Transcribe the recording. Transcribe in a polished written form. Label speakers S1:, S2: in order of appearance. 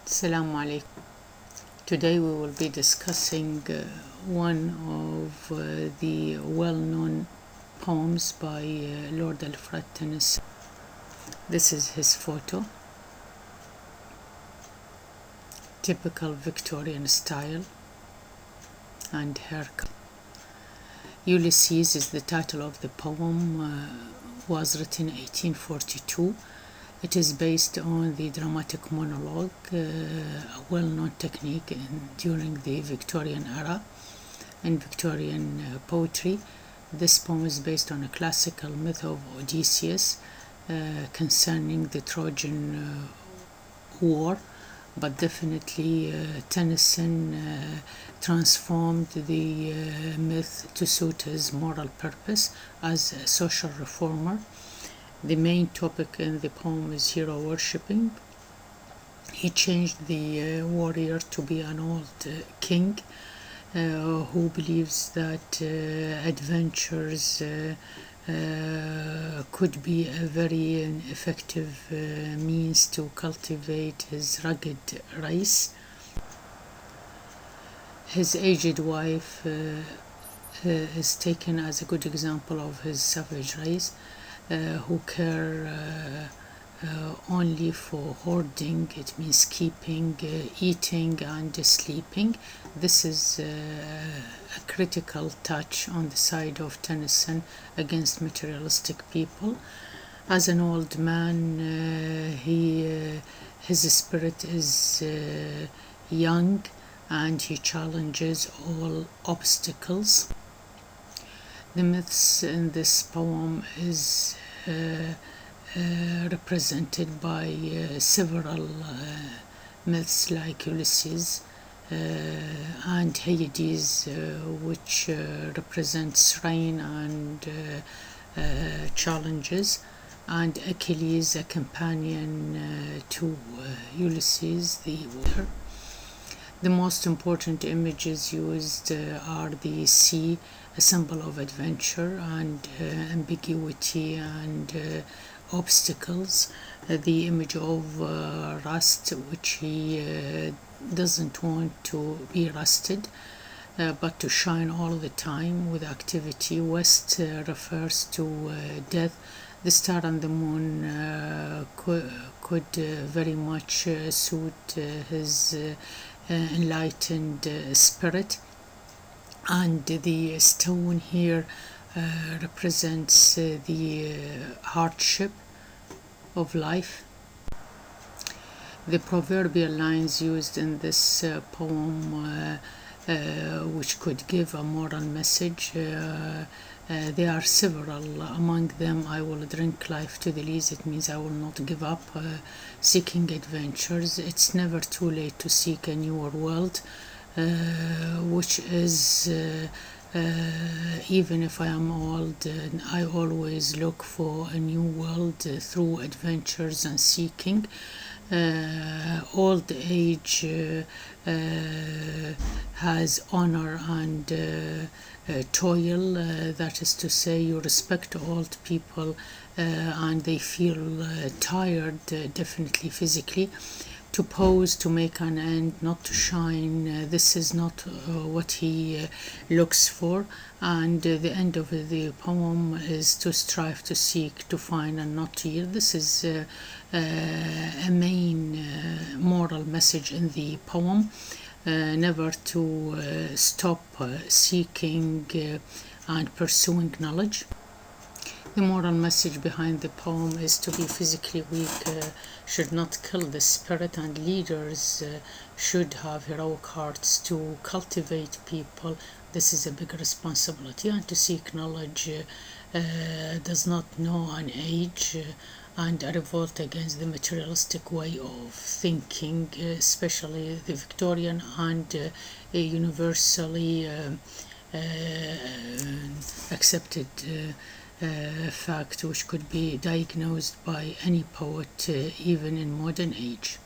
S1: Assalamu alaikum. Today we will be discussing one of the well-known poems by Lord Alfred Tennyson. This is his photo. Typical Victorian style and haircut. Ulysses is the title of the poem. Was written in 1842. It is based on the dramatic monologue, a well-known technique during the Victorian era in Victorian poetry. This poem is based on a classical myth of Odysseus concerning the Trojan War, but definitely Tennyson transformed the myth to suit his moral purpose as a social reformer. The main topic in the poem is hero worshipping. He changed the warrior to be an old king who believes that adventures could be a very effective means to cultivate his rugged race. His aged wife is taken as a good example of his savage race, who care only for hoarding. It means keeping, eating and sleeping. This is a critical touch on the side of Tennyson against materialistic people. As an old man, his spirit is young and he challenges all obstacles. The myths in this poem is represented by several myths like Ulysses and Hades, which represents rain and challenges, and Achilles, a companion to Ulysses, the warrior. The most important images used are the sea, a symbol of adventure and ambiguity and obstacles, the image of rust, which he doesn't want to be rusted, but to shine all the time with activity. West refers to death. The star and the moon could very much suit his enlightened spirit, and the stone here represents the hardship of life. The proverbial lines used in this poem which could give a moral message, there are several. Among them, I will drink life to the lees. It means I will not give up seeking adventures. It's never too late to seek a newer world, which is even if I am old, I always look for a new world through adventures and seeking. Old age has honor and toil, that is to say, you respect old people and they feel tired, definitely physically. To pose, to make an end, not to shine, this is not what he looks for. And the end of the poem is to strive, to seek, to find and not to yield. This is a main moral message in the poem. Never to stop seeking and pursuing knowledge. The moral message behind the poem is to be physically weak should not kill the spirit, and leaders should have heroic hearts to cultivate people. This is a big responsibility, and to seek knowledge does not know an age, and a revolt against the materialistic way of thinking, especially the Victorian and universally accepted fact, which could be diagnosed by any poet even in modern age.